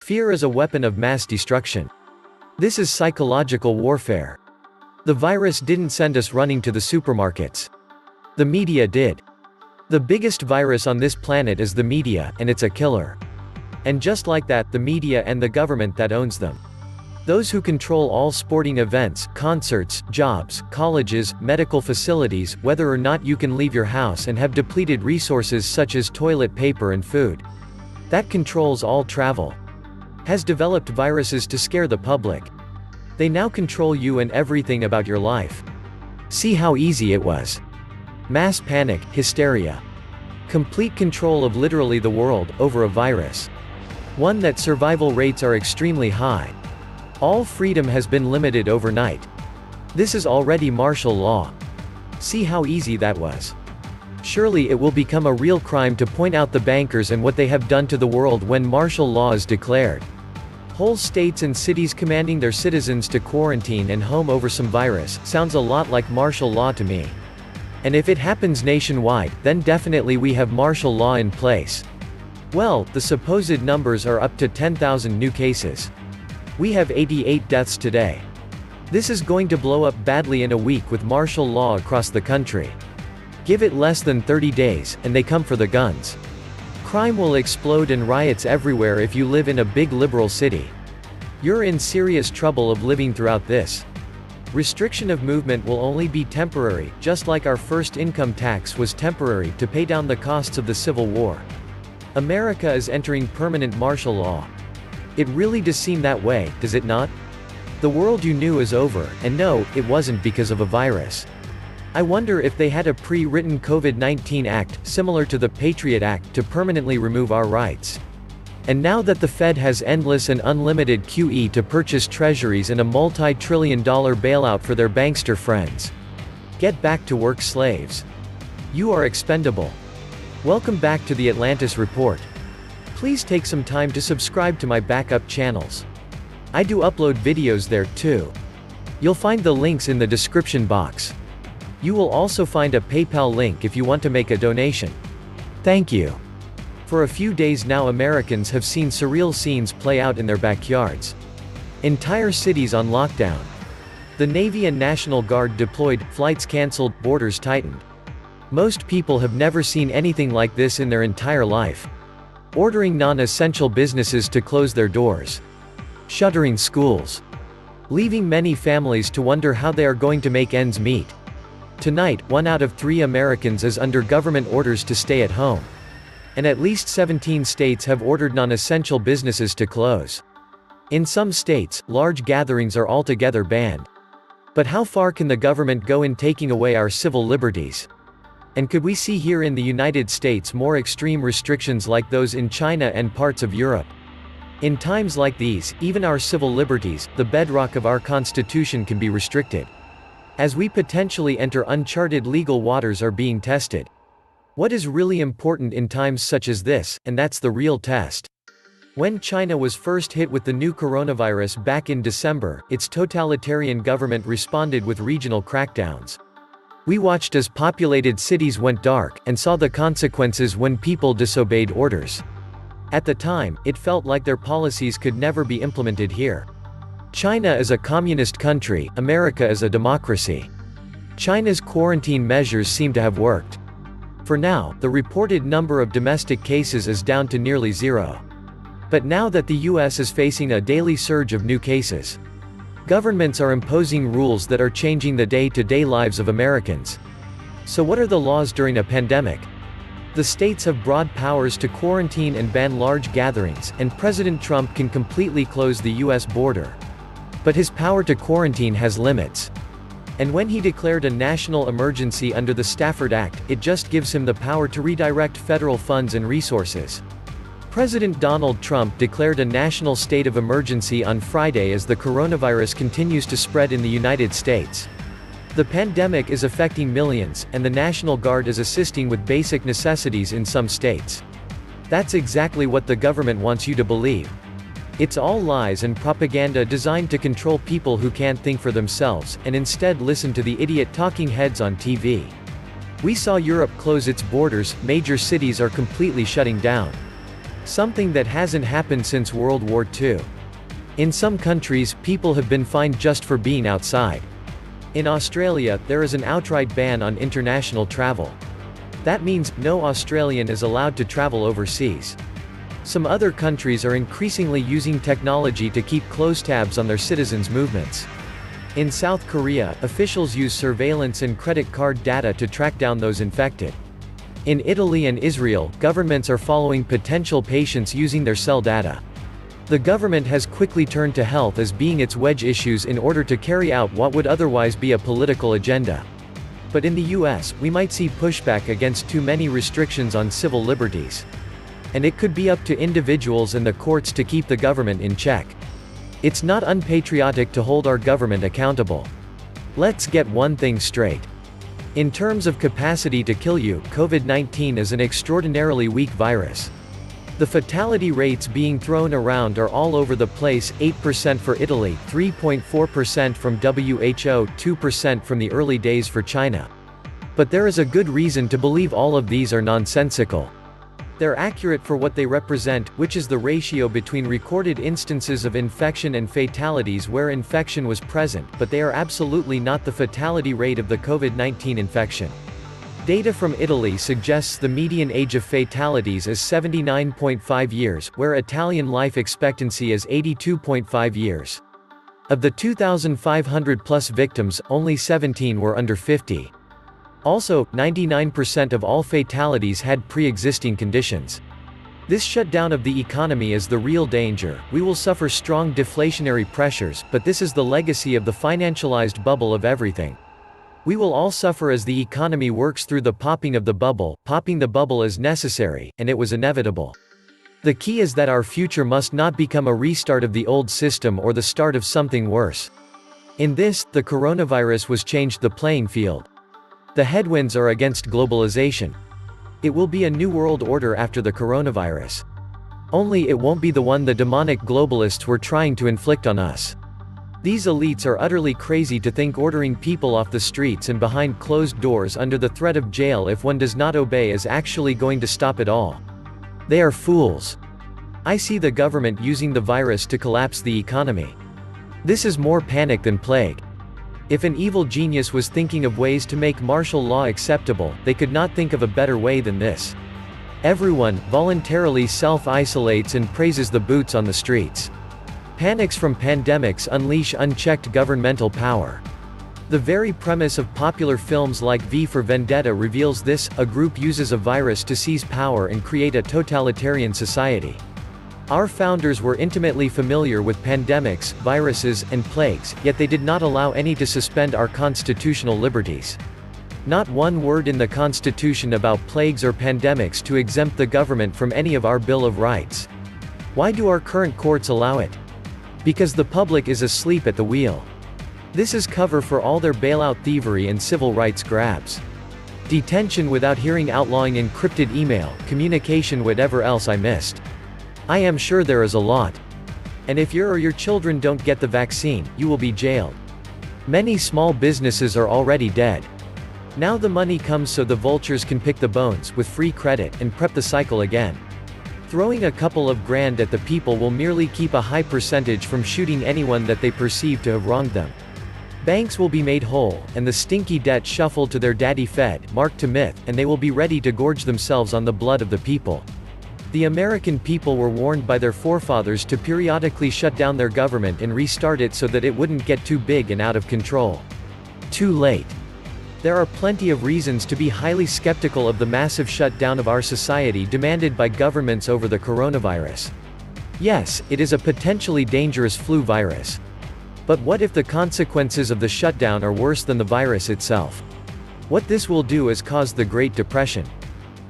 Fear is a weapon of mass destruction. This is psychological warfare. The virus didn't send us running to the supermarkets. The media did. The biggest virus on this planet is the media, and it's a killer. And just like that, the media and the government that owns them. Those who control all sporting events, concerts, jobs, colleges, medical facilities, whether or not you can leave your house, and have depleted resources such as toilet paper and food. That controls all travel. Has developed viruses to scare the public. They now control you and everything about your life. See how easy it was. Mass panic, hysteria. Complete control of literally the world, over a virus. One that survival rates are extremely high. All freedom has been limited overnight. This is already martial law. See how easy that was. Surely it will become a real crime to point out the bankers and what they have done to the world when martial law is declared. Whole states and cities commanding their citizens to quarantine and home over some virus, sounds a lot like martial law to me. And if it happens nationwide, then definitely we have martial law in place. Well, the supposed numbers are up to 10,000 new cases. We have 88 deaths today. This is going to blow up badly in a week with martial law across the country. Give it less than 30 days, and they come for the guns. Crime will explode and riots everywhere if you live in a big liberal city. You're in serious trouble of living throughout this. Restriction of movement will only be temporary, just like our first income tax was temporary to pay down the costs of the Civil War. America is entering permanent martial law. It really does seem that way, does it not? The world you knew is over, and no, it wasn't because of a virus. I wonder if they had a pre-written COVID-19 act, similar to the Patriot Act, to permanently remove our rights. And now that the Fed has endless and unlimited QE to purchase treasuries and a multi-trillion-dollar bailout for their bankster friends. Get back to work, slaves. You are expendable. Welcome back to the Atlantis Report. Please take some time to subscribe to my backup channels. I do upload videos there too. You'll find the links in the description box. You will also find a PayPal link if you want to make a donation. Thank you. For a few days now, Americans have seen surreal scenes play out in their backyards. Entire cities on lockdown. The Navy and National Guard deployed, flights canceled, borders tightened. Most people have never seen anything like this in their entire life. Ordering non-essential businesses to close their doors. Shuttering schools. Leaving many families to wonder how they are going to make ends meet. Tonight, 1 out of 3 Americans is under government orders to stay at home. And at least 17 states have ordered non-essential businesses to close. In some states, large gatherings are altogether banned. But how far can the government go in taking away our civil liberties? And could we see here in the United States more extreme restrictions like those in China and parts of Europe? In times like these, even our civil liberties, the bedrock of our Constitution, can be restricted. As we potentially enter uncharted legal waters are being tested. What is really important in times such as this, and that's the real test. When China was first hit with the new coronavirus back in December, its totalitarian government responded with regional crackdowns. We watched as populated cities went dark, and saw the consequences when people disobeyed orders. At the time, it felt like their policies could never be implemented here. China is a communist country, America is a democracy. China's quarantine measures seem to have worked. For now, the reported number of domestic cases is down to nearly 0. But now that the US is facing a daily surge of new cases, governments are imposing rules that are changing the day-to-day lives of Americans. So what are the laws during a pandemic? The states have broad powers to quarantine and ban large gatherings, and President Trump can completely close the US border. But his power to quarantine has limits. And when he declared a national emergency under the Stafford Act, it just gives him the power to redirect federal funds and resources. President Donald Trump declared a national state of emergency on Friday as the coronavirus continues to spread in the United States. The pandemic is affecting millions, and the National Guard is assisting with basic necessities in some states. That's exactly what the government wants you to believe. It's all lies and propaganda designed to control people who can't think for themselves, and instead listen to the idiot talking heads on TV. We saw Europe close its borders, major cities are completely shutting down. Something that hasn't happened since World War II. In some countries, people have been fined just for being outside. In Australia, there is an outright ban on international travel. That means, no Australian is allowed to travel overseas. Some other countries are increasingly using technology to keep close tabs on their citizens' movements. In South Korea, officials use surveillance and credit card data to track down those infected. In Italy and Israel, governments are following potential patients using their cell data. The government has quickly turned to health as being its wedge issues in order to carry out what would otherwise be a political agenda. But in the US, we might see pushback against too many restrictions on civil liberties. And it could be up to individuals and the courts to keep the government in check. It's not unpatriotic to hold our government accountable. Let's get one thing straight. In terms of capacity to kill you, COVID-19 is an extraordinarily weak virus. The fatality rates being thrown around are all over the place: 8% for Italy, 3.4% from WHO, 2% from the early days for China. But there is a good reason to believe all of these are nonsensical. They're accurate for what they represent, which is the ratio between recorded instances of infection and fatalities where infection was present, but they are absolutely not the fatality rate of the COVID-19 infection. Data from Italy suggests the median age of fatalities is 79.5 years, where Italian life expectancy is 82.5 years. Of the 2,500-plus victims, only 17 were under 50. Also, 99% of all fatalities had pre-existing conditions. This shutdown of the economy is the real danger. We will suffer strong deflationary pressures, but this is the legacy of the financialized bubble of everything. We will all suffer as the economy works through the popping of the bubble. Popping the bubble is necessary, and it was inevitable. The key is that our future must not become a restart of the old system or the start of something worse. In this, the coronavirus was changed the playing field. The headwinds are against globalization. It will be a new world order after the coronavirus. Only it won't be the one the demonic globalists were trying to inflict on us. These elites are utterly crazy to think ordering people off the streets and behind closed doors under the threat of jail if one does not obey is actually going to stop it all. They are fools. I see the government using the virus to collapse the economy. This is more panic than plague. If an evil genius was thinking of ways to make martial law acceptable, they could not think of a better way than this. Everyone voluntarily self-isolates and praises the boots on the streets. Panics from pandemics unleash unchecked governmental power. The very premise of popular films like V for Vendetta reveals this: a group uses a virus to seize power and create a totalitarian society. Our founders were intimately familiar with pandemics, viruses, and plagues, yet they did not allow any to suspend our constitutional liberties. Not one word in the Constitution about plagues or pandemics to exempt the government from any of our Bill of Rights. Why do our current courts allow it? Because the public is asleep at the wheel. This is cover for all their bailout thievery and civil rights grabs. Detention without hearing, outlawing encrypted email, communication, whatever else I missed. I am sure there is a lot. And if you or your children don't get the vaccine, you will be jailed. Many small businesses are already dead. Now the money comes so the vultures can pick the bones, with free credit, and prep the cycle again. Throwing a couple of grand at the people will merely keep a high percentage from shooting anyone that they perceive to have wronged them. Banks will be made whole, and the stinky debt shuffled to their daddy Fed, marked to myth, and they will be ready to gorge themselves on the blood of the people. The American people were warned by their forefathers to periodically shut down their government and restart it so that it wouldn't get too big and out of control. Too late. There are plenty of reasons to be highly skeptical of the massive shutdown of our society demanded by governments over the coronavirus. Yes, it is a potentially dangerous flu virus. But what if the consequences of the shutdown are worse than the virus itself? What this will do is cause the Great Depression.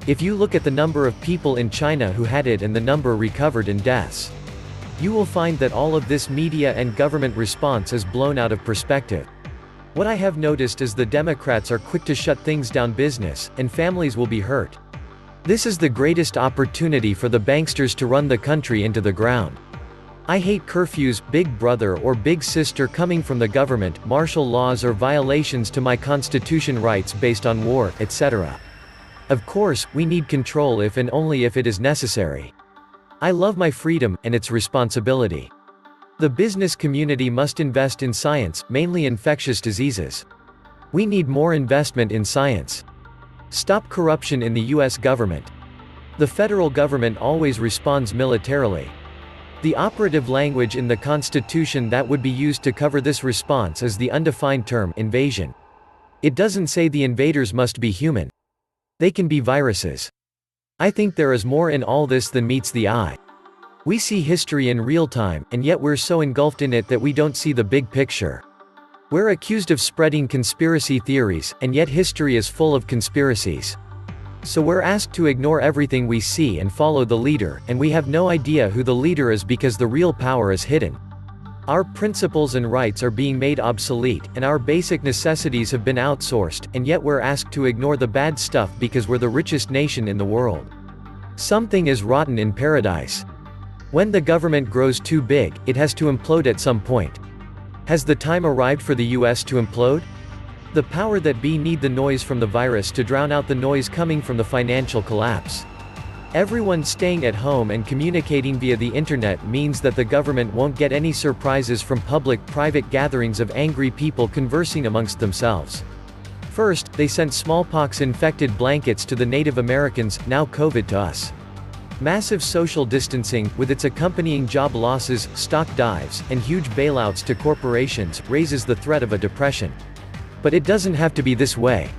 If you look at the number of people in China who had it and the number recovered and deaths, you will find that all of this media and government response is blown out of perspective. What I have noticed is the Democrats are quick to shut things down, business, and families will be hurt. This is the greatest opportunity for the banksters to run the country into the ground. I hate curfews, big brother or big sister coming from the government, martial laws or violations to my constitution, rights based on war, etc. Of course, we need control if and only if it is necessary. I love my freedom, and its responsibility. The business community must invest in science, mainly infectious diseases. We need more investment in science. Stop corruption in the US government. The federal government always responds militarily. The operative language in the Constitution that would be used to cover this response is the undefined term, invasion. It doesn't say the invaders must be human. They can be viruses. I think there is more in all this than meets the eye. We see history in real time, and yet we're so engulfed in it that we don't see the big picture. We're accused of spreading conspiracy theories, and yet history is full of conspiracies. So we're asked to ignore everything we see and follow the leader, and we have no idea who the leader is because the real power is hidden. Our principles and rights are being made obsolete, and our basic necessities have been outsourced, and yet we're asked to ignore the bad stuff because we're the richest nation in the world. Something is rotten in paradise. When the government grows too big, it has to implode at some point. Has the time arrived for the US to implode? The power that be need the noise from the virus to drown out the noise coming from the financial collapse. Everyone staying at home and communicating via the internet means that the government won't get any surprises from public-private gatherings of angry people conversing amongst themselves. First, they sent smallpox-infected blankets to the Native Americans, now COVID to us. Massive social distancing, with its accompanying job losses, stock dives, and huge bailouts to corporations, raises the threat of a depression. But it doesn't have to be this way.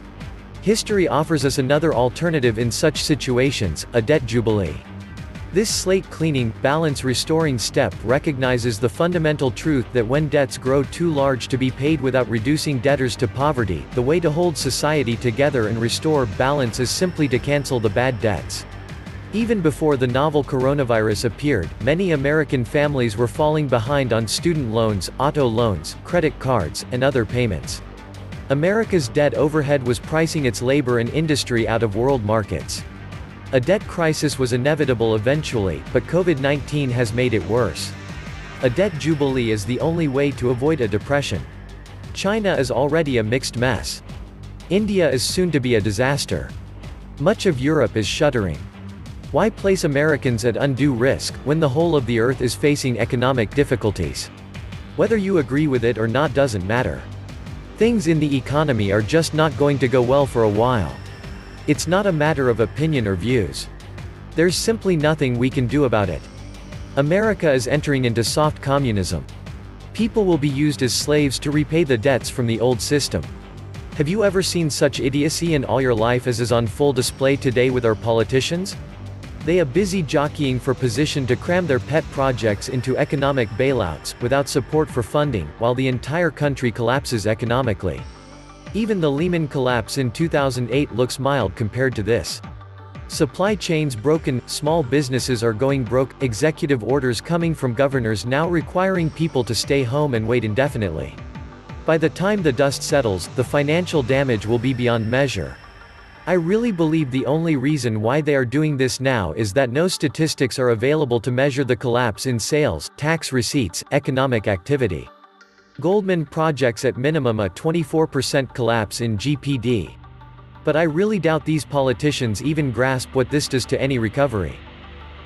History offers us another alternative in such situations, a debt jubilee. This slate-cleaning, balance-restoring step recognizes the fundamental truth that when debts grow too large to be paid without reducing debtors to poverty, the way to hold society together and restore balance is simply to cancel the bad debts. Even before the novel coronavirus appeared, many American families were falling behind on student loans, auto loans, credit cards, and other payments. America's debt overhead was pricing its labor and industry out of world markets. A debt crisis was inevitable eventually, but COVID-19 has made it worse. A debt jubilee is the only way to avoid a depression. China is already a mixed mess. India is soon to be a disaster. Much of Europe is shuddering. Why place Americans at undue risk, when the whole of the earth is facing economic difficulties? Whether you agree with it or not doesn't matter. Things in the economy are just not going to go well for a while. It's not a matter of opinion or views. There's simply nothing we can do about it. America is entering into soft communism. People will be used as slaves to repay the debts from the old system. Have you ever seen such idiocy in all your life as is on full display today with our politicians? They are busy jockeying for position to cram their pet projects into economic bailouts, without support for funding, while the entire country collapses economically. Even the Lehman collapse in 2008 looks mild compared to this. Supply chains broken, small businesses are going broke, executive orders coming from governors now requiring people to stay home and wait indefinitely. By the time the dust settles, the financial damage will be beyond measure. I really believe the only reason why they are doing this now is that no statistics are available to measure the collapse in sales, tax receipts, economic activity. Goldman projects at minimum a 24% collapse in GDP. But I really doubt these politicians even grasp what this does to any recovery.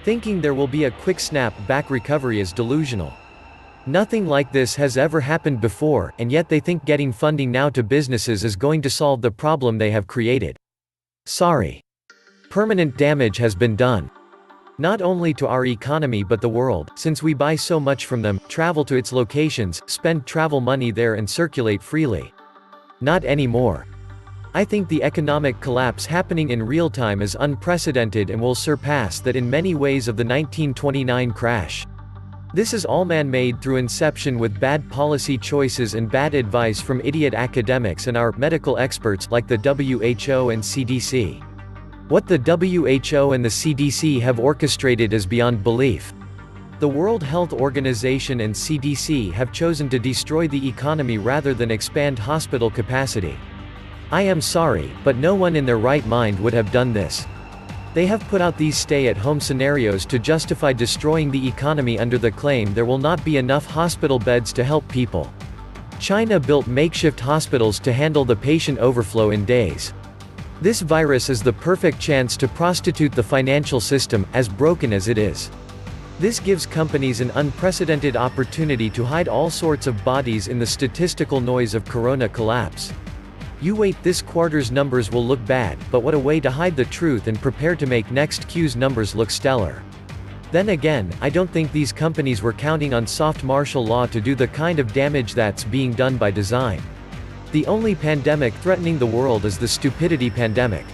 Thinking there will be a quick snap-back recovery is delusional. Nothing like this has ever happened before, and yet they think getting funding now to businesses is going to solve the problem they have created. Sorry. Permanent damage has been done. Not only to our economy but the world, since we buy so much from them, travel to its locations, spend travel money there and circulate freely. Not anymore. I think the economic collapse happening in real time is unprecedented and will surpass that in many ways of the 1929 crash. This is all man-made through inception with bad policy choices and bad advice from idiot academics and our medical experts like the WHO and CDC. What the WHO and the CDC have orchestrated is beyond belief. The World Health Organization and CDC have chosen to destroy the economy rather than expand hospital capacity. I am sorry, but no one in their right mind would have done this. They have put out these stay-at-home scenarios to justify destroying the economy under the claim there will not be enough hospital beds to help people. China built makeshift hospitals to handle the patient overflow in days. This virus is the perfect chance to prostitute the financial system, as broken as it is. This gives companies an unprecedented opportunity to hide all sorts of bodies in the statistical noise of corona collapse. You wait, this quarter's numbers will look bad, but what a way to hide the truth and prepare to make next Q's numbers look stellar. Then again, I don't think these companies were counting on soft martial law to do the kind of damage that's being done by design. The only pandemic threatening the world is the stupidity pandemic.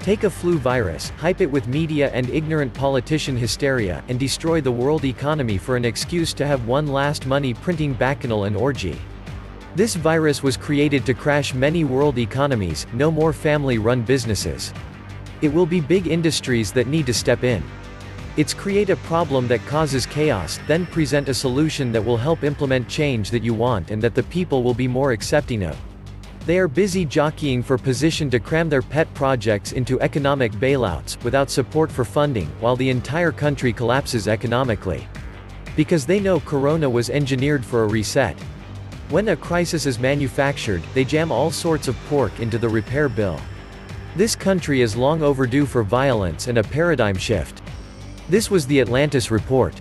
Take a flu virus, hype it with media and ignorant politician hysteria, and destroy the world economy for an excuse to have one last money-printing bacchanal and orgy. This virus was created to crash many world economies, no more family-run businesses. It will be big industries that need to step in. It's create a problem that causes chaos, then present a solution that will help implement change that you want and that the people will be more accepting of. They are busy jockeying for position to cram their pet projects into economic bailouts, without support for funding, while the entire country collapses economically. Because they know Corona was engineered for a reset. When a crisis is manufactured, they jam all sorts of pork into the repair bill. This country is long overdue for violence and a paradigm shift. This was the Atlantis Report.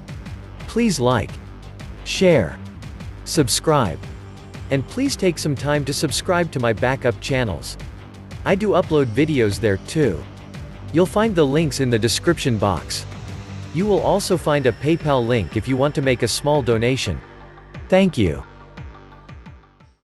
Please like, share, subscribe. And please take some time to subscribe to my backup channels. I do upload videos there too. You'll find the links in the description box. You will also find a PayPal link if you want to make a small donation. Thank you.